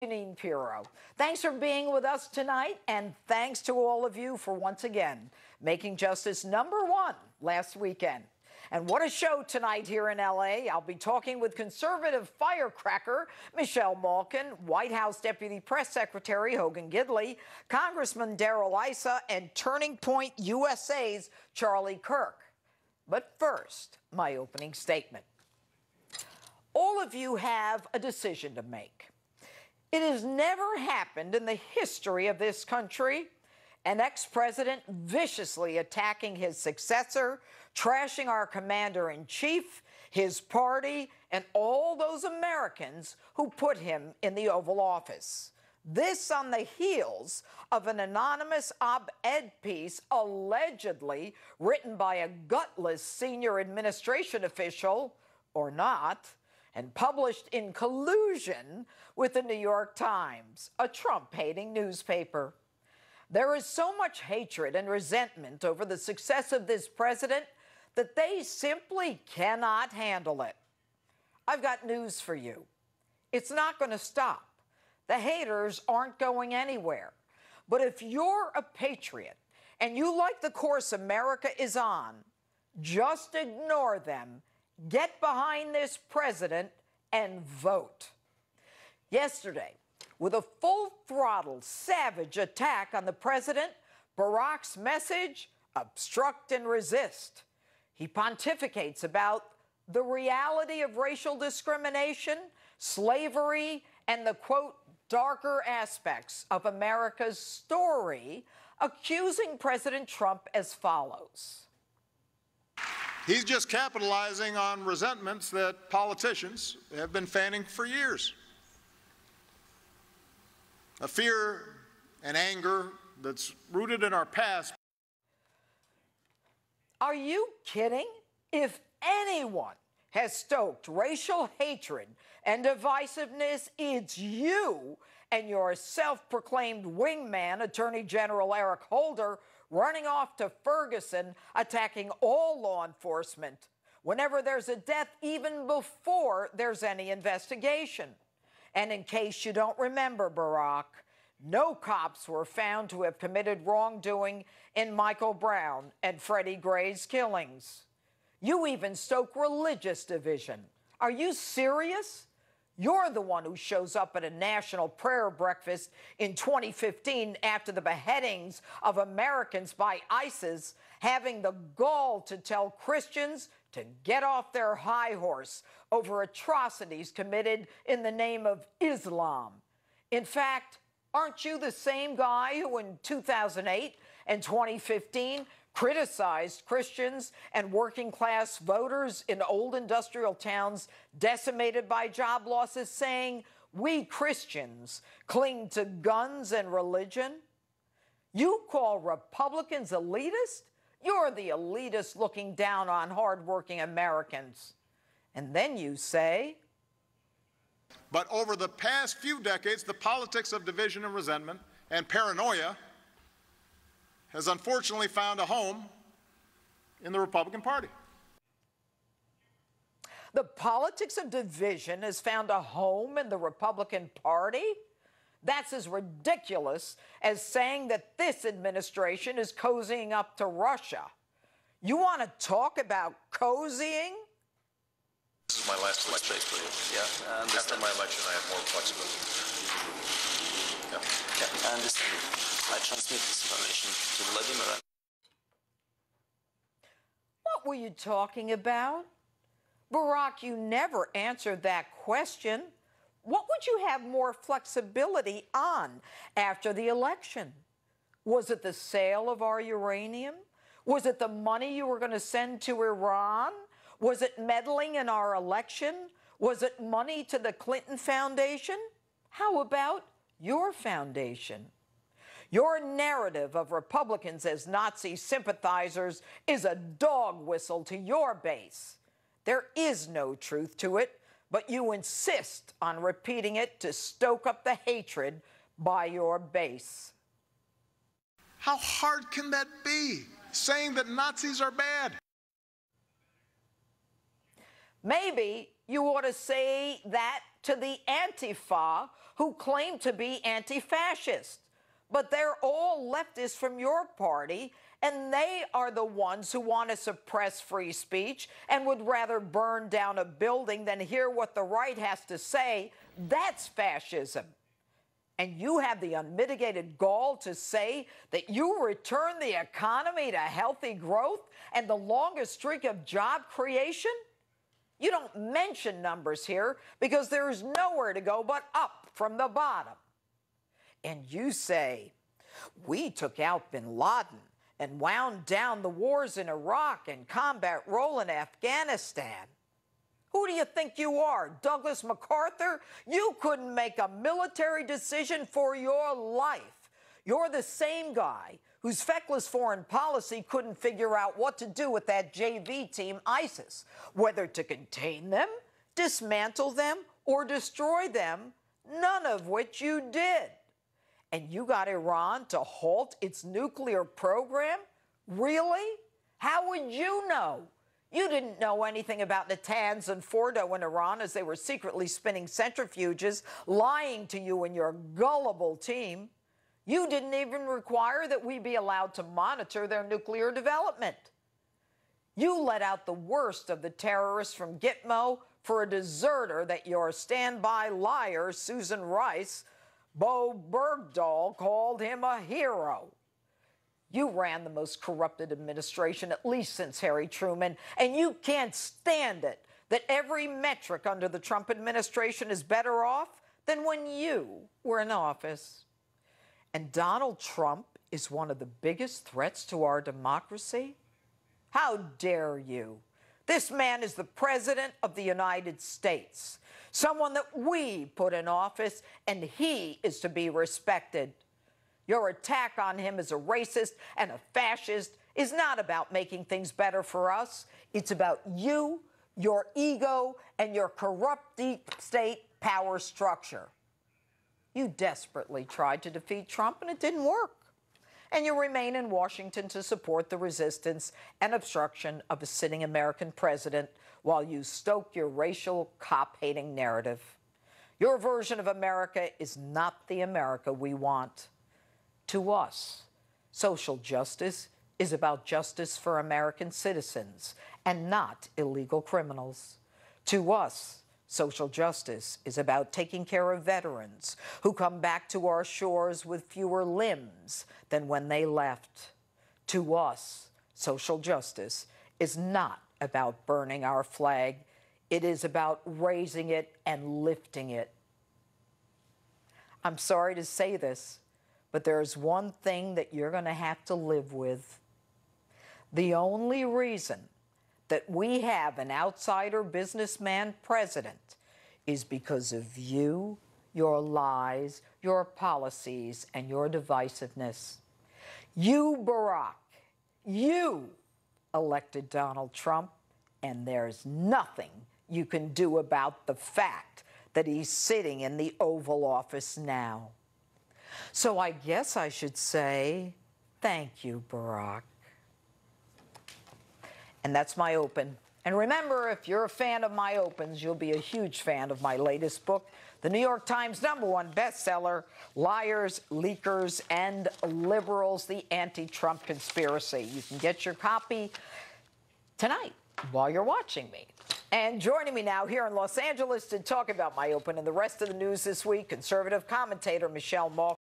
Jeanine Pirro. Thanks for being with us tonight, and thanks to all of you for once again making justice #1 last weekend. And what a show tonight here in L.A. I'll be talking with conservative firecracker Michelle Malkin, White House Deputy Press Secretary Hogan Gidley, Congressman Darrell Issa, and Turning Point USA's Charlie Kirk. But first, my opening statement. All of you have a decision to make. It has never happened in the history of this country. An ex-president viciously attacking his successor, trashing our commander-in-chief, his party, and all those Americans who put him in the Oval Office. This on the heels of an anonymous op-ed piece allegedly written by a gutless senior administration official, or not, and published in collusion with the New York Times, a Trump-hating newspaper. There is so much hatred and resentment over the success of this president that they simply cannot handle it. I've got news for you. It's not going to stop. The haters aren't going anywhere. But if you're a patriot and you like the course America is on, just ignore them, get behind this president, and vote. Yesterday, with a full-throttle, savage attack on the president, Barack's message, obstruct and resist. He pontificates about the reality of racial discrimination, slavery, and the, quote, darker aspects of America's story, accusing President Trump as follows. He's just capitalizing on resentments that politicians have been fanning for years. A fear and anger that's rooted in our past. Are you kidding? If anyone has stoked racial hatred and divisiveness, it's you and your self-proclaimed wingman, Attorney General Eric Holder, running off to Ferguson, attacking all law enforcement whenever there's a death, even before there's any investigation. And in case you don't remember, Barack, no cops were found to have committed wrongdoing in Michael Brown and Freddie Gray's killings. You even stoke religious division. Are you serious? You're the one who shows up at a national prayer breakfast in 2015 after the beheadings of Americans by ISIS, having the gall to tell Christians to get off their high horse over atrocities committed in the name of Islam. In fact, aren't you the same guy who in 2008 and 2015 criticized Christians and working-class voters in old industrial towns decimated by job losses, saying, we Christians cling to guns and religion? You call Republicans elitist? You're the elitist looking down on hardworking Americans. And then you say... But over the past few decades, the politics of division and resentment and paranoia has unfortunately found a home in the Republican Party. The politics of division has found a home in the Republican Party? That's as ridiculous as saying that this administration is cozying up to Russia. You want to talk about cozying? This is my last election, basically. Yeah. After my election, I have more flexibility. Yeah. Yeah, I understand. I transmit this information to Vladimir. What were you talking about? Barack, you never answered that question. What would you have more flexibility on after the election? Was it the sale of our uranium? Was it the money you were going to send to Iran? Was it meddling in our election? Was it money to the Clinton Foundation? How about your foundation? Your narrative of Republicans as Nazi sympathizers is a dog whistle to your base. There is no truth to it, but you insist on repeating it to stoke up the hatred by your base. How hard can that be, saying that Nazis are bad? Maybe you ought to say that to the Antifa who claim to be anti-fascist. But they're all leftists from your party, and they are the ones who want to suppress free speech and would rather burn down a building than hear what the right has to say. That's fascism. And you have the unmitigated gall to say that you return the economy to healthy growth and the longest streak of job creation? You don't mention numbers here because there is nowhere to go but up from the bottom. And you say, we took out bin Laden and wound down the wars in Iraq and combat role in Afghanistan. Who do you think you are, Douglas MacArthur? You couldn't make a military decision for your life. You're the same guy whose feckless foreign policy couldn't figure out what to do with that JV team, ISIS, whether to contain them, dismantle them, or destroy them, none of which you did. And you got Iran to halt its nuclear program? Really? How would you know? You didn't know anything about Natanz and Fordo in Iran as they were secretly spinning centrifuges, lying to you and your gullible team. You didn't even require that we be allowed to monitor their nuclear development. You let out the worst of the terrorists from Gitmo for a deserter that your standby liar, Susan Rice, Bo Bergdahl, called him a hero. You ran the most corrupted administration, at least since Harry Truman, and you can't stand it that every metric under the Trump administration is better off than when you were in office. And Donald Trump is one of the biggest threats to our democracy? How dare you? This man is the President of the United States, someone that we put in office, and he is to be respected. Your attack on him as a racist and a fascist is not about making things better for us. It's about you, your ego, and your corrupt deep state power structure. You desperately tried to defeat Trump, and it didn't work. And you remain in Washington to support the resistance and obstruction of a sitting American president while you stoke your racial cop-hating narrative. Your version of America is not the America we want. To us, social justice is about justice for American citizens and not illegal criminals. To us, social justice is about taking care of veterans who come back to our shores with fewer limbs than when they left. To us, social justice is not about burning our flag. It is about raising it and lifting it. I'm sorry to say this, but there's one thing that you're going to have to live with. The only reason that we have an outsider businessman president is because of you, your lies, your policies, and your divisiveness. You, Barack, you elected Donald Trump, and there's nothing you can do about the fact that he's sitting in the Oval Office now. So I guess I should say, thank you, Barack. And that's my open. And remember, if you're a fan of my opens, you'll be a huge fan of my latest book, the New York Times #1 bestseller, Liars, Leakers, and Liberals, The Anti-Trump Conspiracy. You can get your copy tonight while you're watching me. And joining me now here in Los Angeles to talk about my open and the rest of the news this week, conservative commentator Michelle Malkin.